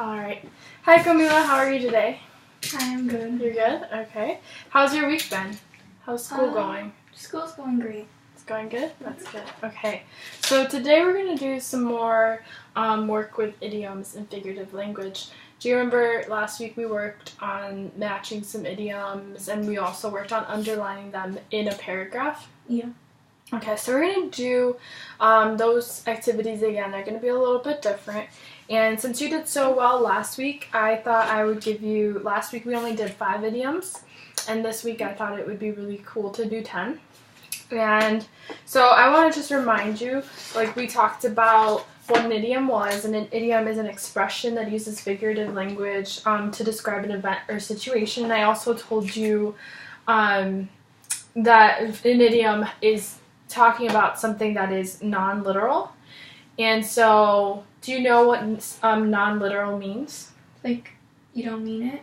Alright. Hi Camila, how are you today? Hi, I'm good. You're good? Okay. How's your week been? How's school going? School's going great. It's going good? That's good. Okay. So today we're going to do some more work with idioms and figurative language. Do you remember last week we worked on matching some idioms and we also worked on underlining them in a paragraph? Yeah. Okay, so we're going to do those activities again. They're going to be a little bit different. And since you did so well last week, I thought I would give you, last week we only did 5 idioms, and this week I thought it would be really cool to do 10. And so I want to just remind you, like we talked about what an idiom was, and an idiom is an expression that uses figurative language to describe an event or situation. And I also told you that an idiom is talking about something that is non-literal. And so, do you know what non-literal means? Like, you don't mean it?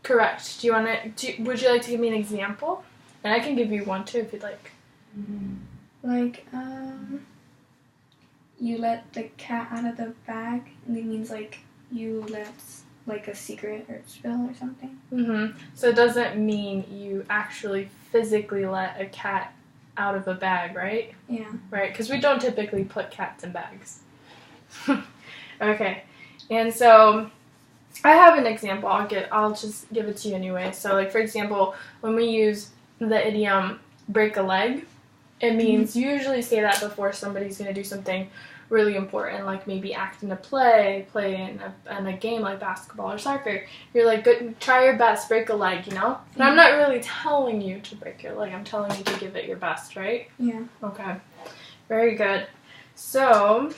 Correct. Would you like to give me an example? And I can give you one too if you'd like. Like, you let the cat out of the bag, and it means like you let like a secret or spill or something. So it doesn't mean you actually physically let a cat out of a bag, right? Yeah. Right, because we don't typically put cats in bags. Okay, and so I have an example. I'll just give it to you anyway. So, like for example, when we use the idiom "break a leg," it means you usually say that before somebody's going to do something really important, like maybe act in a play in a game like basketball or soccer. You're like, good, try your best, break a leg, you know? And I'm not really telling you to break your leg. I'm telling you to give it your best, right? Yeah. Okay. Very good. So,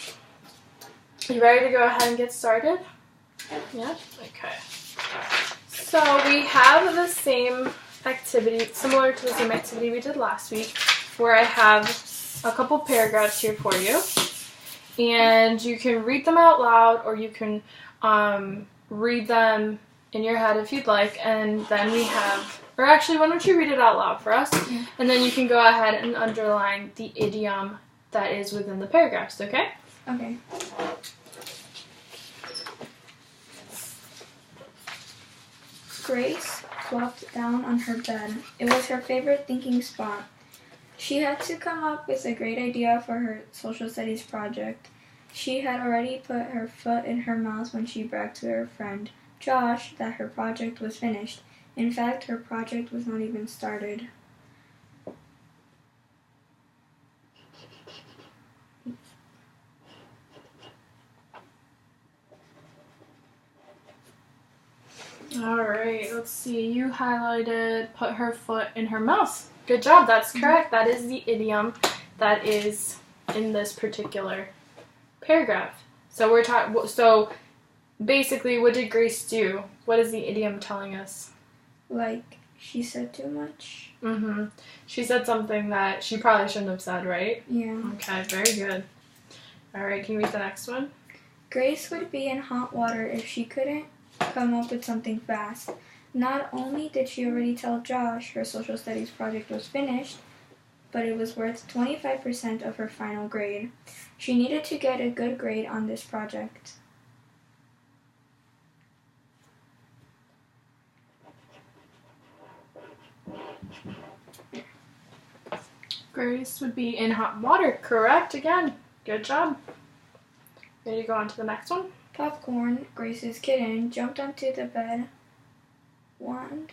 you ready to go ahead and get started? Yeah? Okay. So, we have the same activity, similar to the same activity we did last week, where I have a couple paragraphs here for you. And you can read them out loud, or you can read them in your head if you'd like. And then we have, or actually, why don't you read it out loud for us? Yeah. And then you can go ahead and underline the idiom that is within the paragraphs, okay? Okay. Grace plopped down on her bed. It was her favorite thinking spot. She had to come up with a great idea for her social studies project. She had already put her foot in her mouth when she bragged to her friend, Josh, that her project was finished. In fact, her project was not even started. Alright, let's see. You highlighted put her foot in her mouth. Good job, that's correct. That is the idiom that is in this particular paragraph. So basically, what did Grace do? What is the idiom telling us? Like, she said too much? She said something that she probably shouldn't have said, right? Yeah. Okay, very good. Alright, can you read the next one? Grace would be in hot water if she couldn't come up with something fast. Not only did she already tell Josh her social studies project was finished, but it was worth 25% of her final grade. She needed to get a good grade on this project. Grace would be in hot water. Correct again. Good job. Ready to go on to the next one? Popcorn, Grace's kitten, jumped onto the bed, wand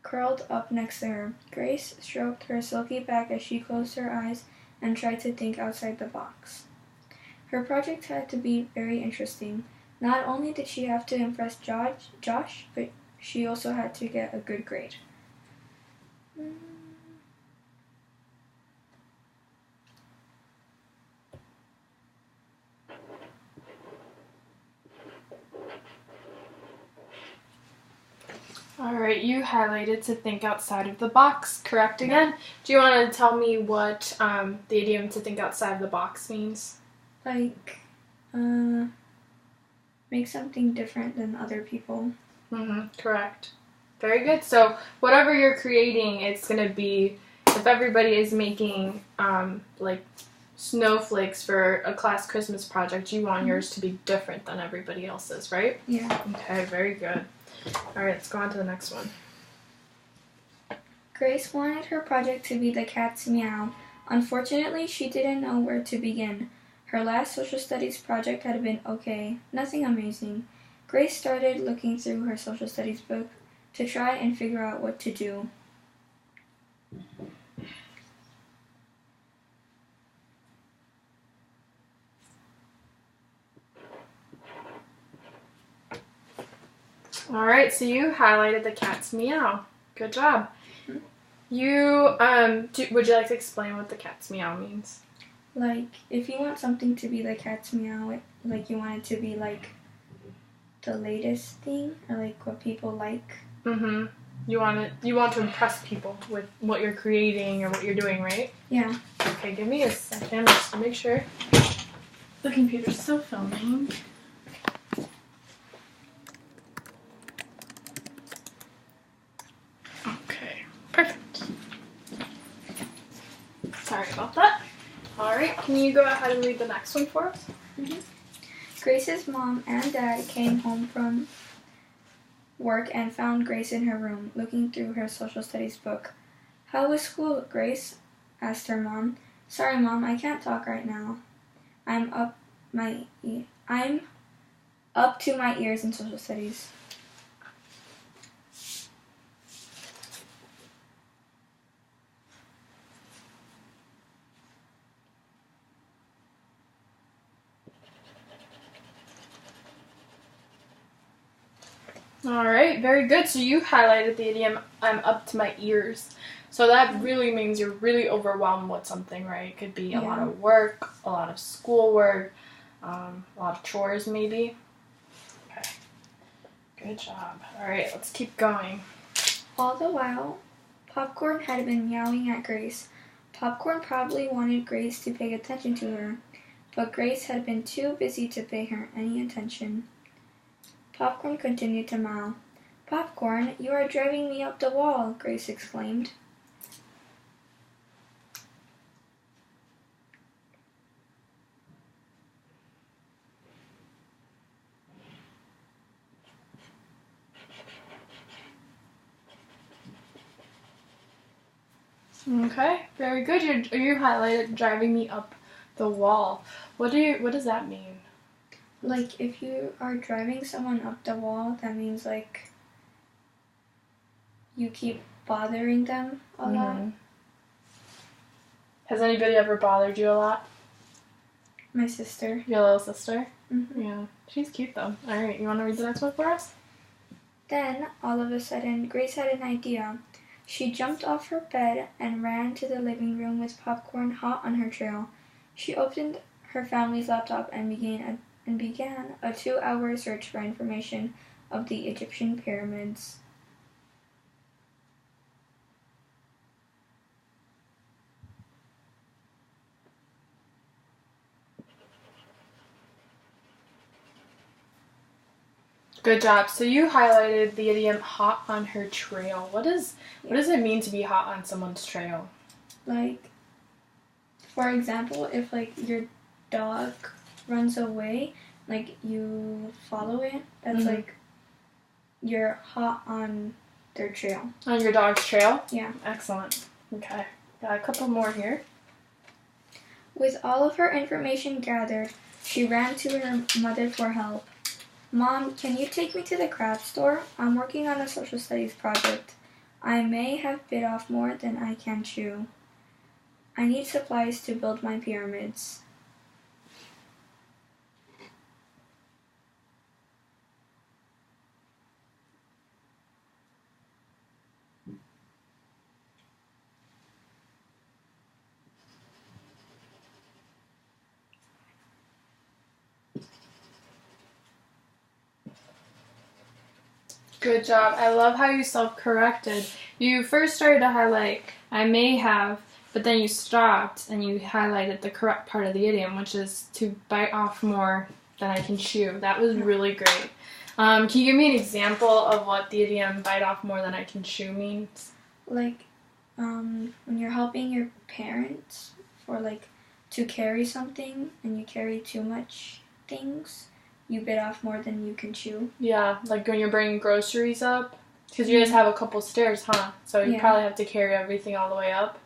curled up next to her. Grace stroked her silky back as she closed her eyes and tried to think outside the box. Her project had to be very interesting. Not only did she have to impress Josh, but she also had to get a good grade. Alright, you highlighted to think outside of the box. Correct again. Do you want to tell me what the idiom to think outside of the box means? Like, make something different than other people. Correct. Very good. So whatever you're creating, it's going to be, if everybody is making like snowflakes for a class Christmas project, you want yours to be different than everybody else's, right? Yeah. Okay, very good. All right, let's go on to the next one. Grace wanted her project to be the cat's meow. Unfortunately, she didn't know where to begin. Her last social studies project had been okay, nothing amazing. Grace started looking through her social studies book to try and figure out what to do. All right, so you highlighted the cat's meow. Good job. You would you like to explain what the cat's meow means? Like, if you want something to be the cat's meow, like you want it to be like the latest thing, or like what people like. Mm-hmm. You want to impress people with what you're creating or what you're doing, right? Yeah. Okay, give me a second just to make sure the computer's still filming. Okay, perfect. Sorry about that. All right, can you go ahead and read the next one for us? Mm-hmm. Grace's mom and dad came home from work and found Grace in her room, looking through her social studies book. "How was school, Grace?" asked her mom. "Sorry, Mom, I can't talk right now. I'm up to my ears in social studies." All right, very good. So you highlighted the idiom, I'm up to my ears. So that really means you're really overwhelmed with something, right? It could be a lot of work, a lot of schoolwork, a lot of chores maybe. Okay, good job. All right, let's keep going. All the while, Popcorn had been meowing at Grace. Popcorn probably wanted Grace to pay attention to her, but Grace had been too busy to pay her any attention. Popcorn continued to meow. "Popcorn, you are driving me up the wall," Grace exclaimed. Okay, very good. You highlighted driving me up the wall. What does that mean? Like, if you are driving someone up the wall, that means, like, you keep bothering them a lot. Has anybody ever bothered you a lot? My sister. Your little sister? Mm-hmm. Yeah, she's cute though. All right, you want to read the next one for us? Then, all of a sudden, Grace had an idea. She jumped off her bed and ran to the living room with Popcorn hot on her trail. She opened her family's laptop and began a 2-hour search for information of the Egyptian pyramids. Good job. So you highlighted the idiom hot on her trail. What does it mean to be hot on someone's trail? Like, for example, if like your dog runs away, like you follow it, that's like you're hot on their trail. On your dog's trail? Yeah. Excellent. Okay. Got a couple more here. With all of her information gathered, she ran to her mother for help. "Mom, can you take me to the craft store? I'm working on a social studies project. I may have bit off more than I can chew. I need supplies to build my pyramids." Good job. I love how you self-corrected. You first started to highlight, I may have, but then you stopped and you highlighted the correct part of the idiom, which is to bite off more than I can chew. That was really great. Can you give me an example of what the idiom bite off more than I can chew means? Like, when you're helping your parents for like to carry something and you carry too much things, you bit off more than you can chew. Yeah, like when you're bringing groceries up. Because you guys have a couple stairs, huh? So you probably have to carry everything all the way up.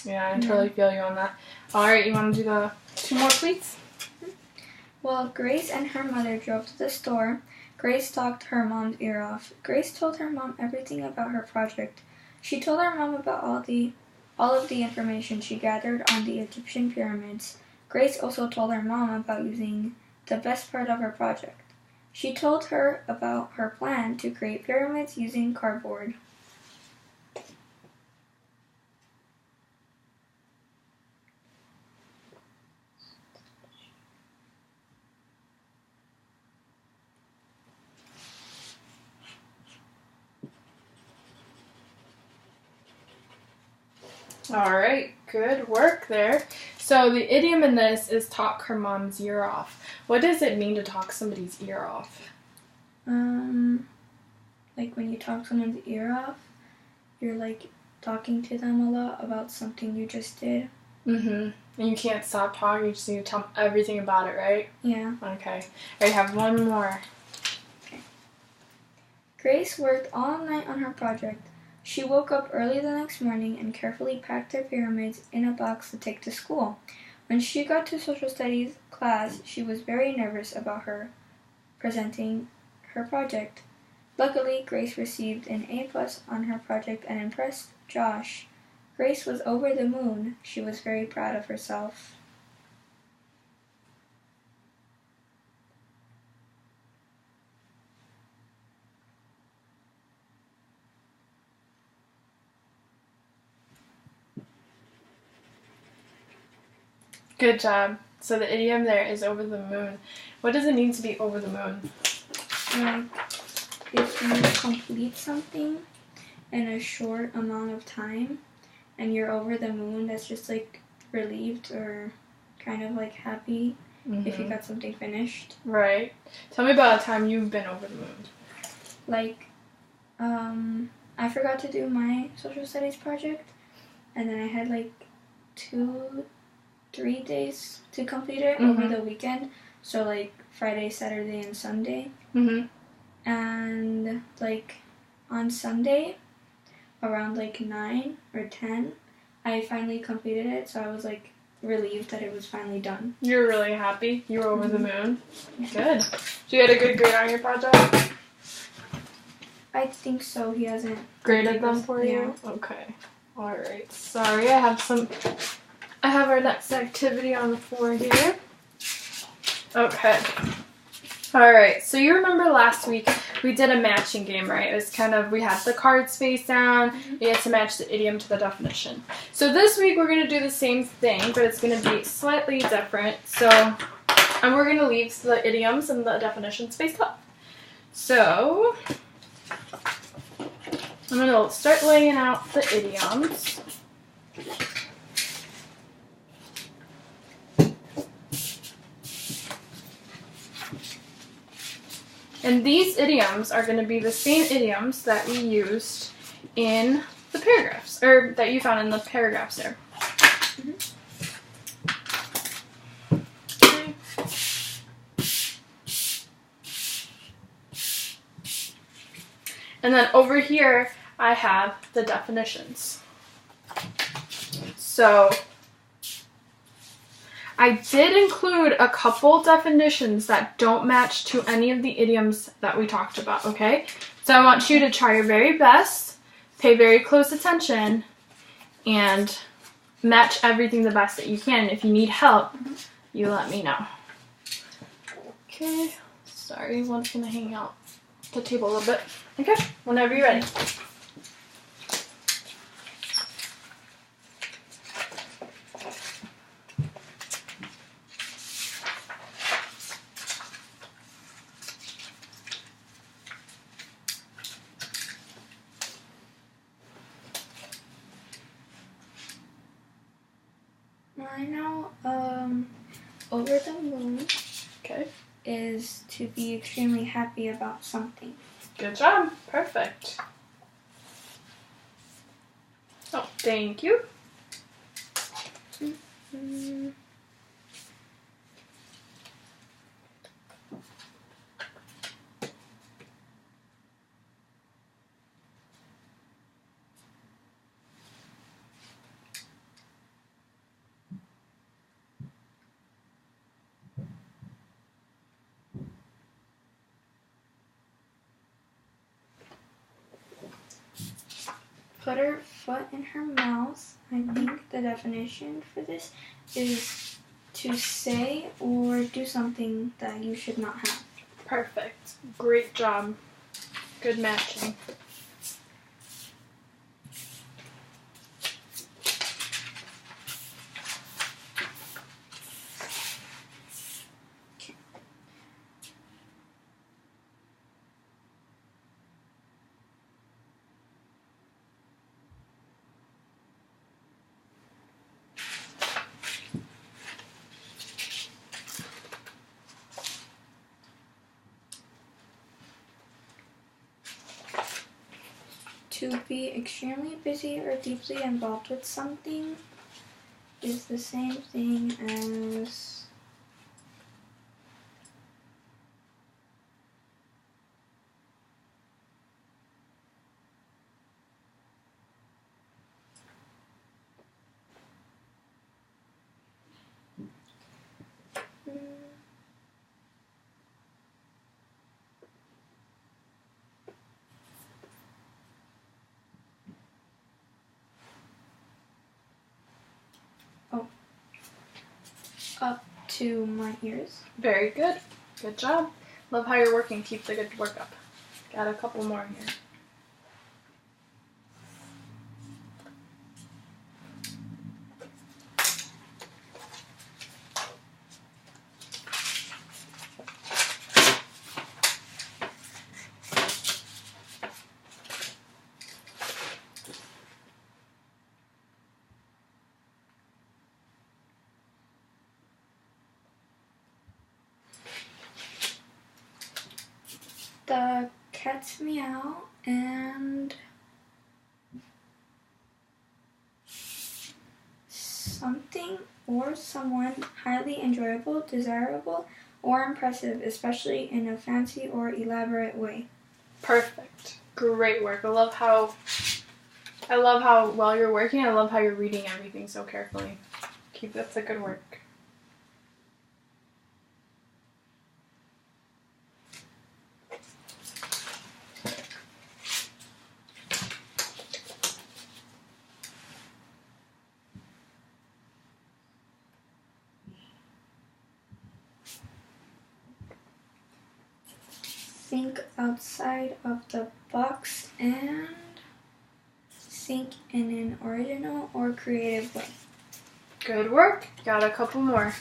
Yeah, I totally feel you on that. Alright, you want to do the 2 more pleats? Well, Grace and her mother drove to the store. Grace talked her mom's ear off. Grace told her mom everything about her project. She told her mom about all of the information she gathered on the Egyptian pyramids. Grace also told her mom about using the best part of her project. She told her about her plan to create pyramids using cardboard. Alright, good work there. So the idiom in this is talk her mom's ear off. What does it mean to talk somebody's ear off? Like when you talk someone's ear off, you're like talking to them a lot about something you just did. And you can't stop talking, you just need to tell them everything about it, right? Yeah. Okay. I have one more. Okay. Grace worked all night on her project. She woke up early the next morning and carefully packed her pyramids in a box to take to school. When she got to social studies class, she was very nervous about her presenting her project. Luckily, Grace received an A+ on her project and impressed Josh. Grace was over the moon. She was very proud of herself. Good job. So the idiom there is over the moon. What does it mean to be over the moon? Like, if you complete something in a short amount of time and you're over the moon, that's just like relieved or kind of like happy if you got something finished. Right. Tell me about a time you've been over the moon. Like, I forgot to do my social studies project, and then I had like 2-3 days to complete it over the weekend. So like Friday, Saturday, and Sunday. And like on Sunday, around like 9 or 10, I finally completed it. So I was like relieved that it was finally done. You were really happy? You were over the moon? Good. Did you get a good grade on your project? I think so. He hasn't graded them for you? Okay. Alright. Sorry, I have our next activity on the floor here. Okay. Alright, so you remember last week we did a matching game, right? It was kind of, we had the cards face down, you had to match the idiom to the definition. So this week we're going to do the same thing, but it's going to be slightly different. And we're going to leave the idioms and the definitions faced up. So, I'm going to start laying out the idioms. And these idioms are going to be the same idioms that we used in the paragraphs, or that you found in the paragraphs there. Okay. And then over here, I have the definitions. So, I did include a couple definitions that don't match to any of the idioms that we talked about, okay? So I want you to try your very best, pay very close attention, and match everything the best that you can. If you need help, you let me know. Okay, sorry, one's gonna hang out the table a little bit. Okay, whenever you're ready. I know, over the moon Okay. is to be extremely happy about something. Good job. Perfect. Oh, thank you. put her foot in her mouth. I think the definition for this is to say or do something that you should not have. Perfect. Great job. Good matching. To be extremely busy or deeply involved with something is the same thing as up to my ears. Very good. Good job. Love how you're working. Keep the good work up. Got a couple more here. The cat's meow and something or someone highly enjoyable, desirable, or impressive, especially in a fancy or elaborate way. Perfect. Great work. I love how well you're working. I love how you're reading everything so carefully. That's a good work. Think outside of the box and think in an original or creative way. Good work. Got a couple more.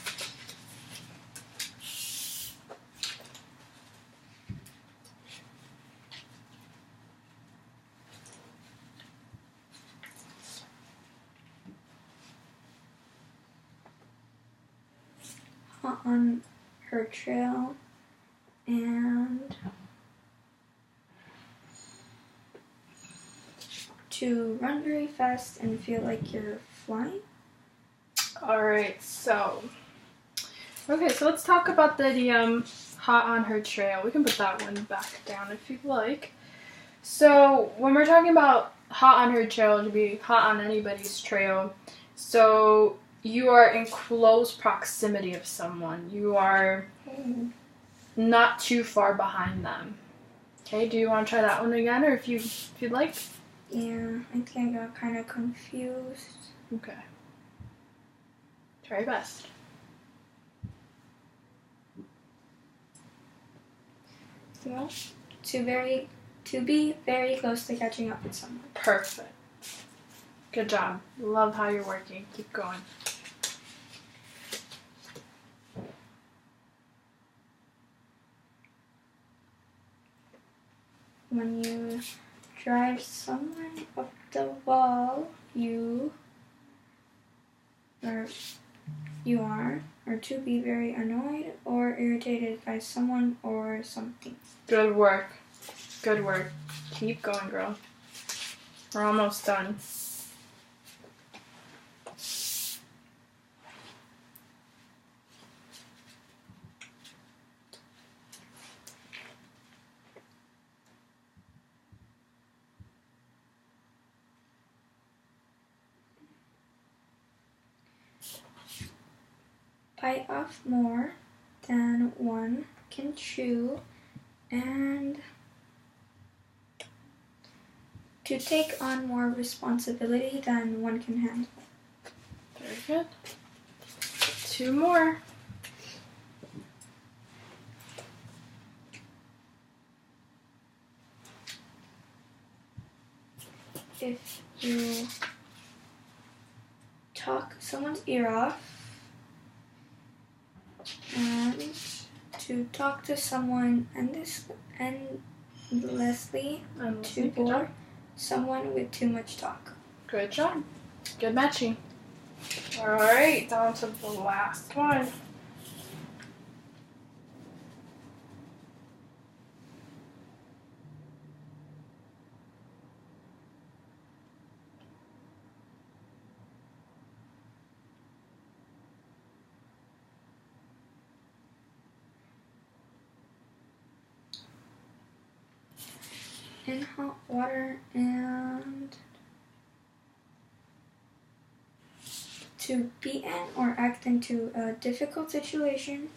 Hot on her trail and to run very fast and feel like you're flying. Alright, so let's talk about the idiom hot on her trail. We can put that one back down if you'd like. So when we're talking about hot on her trail, it would be hot on anybody's trail. So you are in close proximity of someone. You are not too far behind them. Okay, do you want to try that one again, or if you'd like? Yeah, I think I got kind of confused. Okay. Try your best. Well, to be very close to catching up with someone. Perfect. Good job. Love how you're working. Keep going. When you drive someone up the wall, you are or to be very annoyed or irritated by someone or something. Good work. Good work. Keep going, girl. We're almost done. Bite off more than one can chew and To take on more responsibility than one can handle. Very good. 2 more. If you talk someone's ear off, and to talk to someone endlessly, to bore someone with too much talk. Good job. Good matching. Alright, down to the last one. In hot water and to be in or act into a difficult situation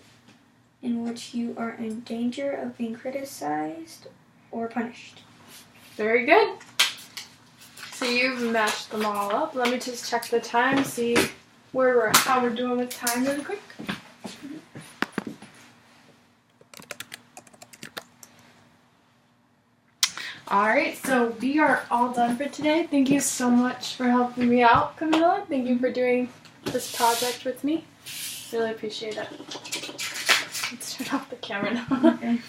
in which you are in danger of being criticized or punished. Very good. So you've matched them all up. Let me just check the time, see how we're doing with time really quick. Alright, so we are all done for today. Thank you so much for helping me out, Camilla. Thank you for doing this project with me. Really appreciate it. Let's turn off the camera now. Okay.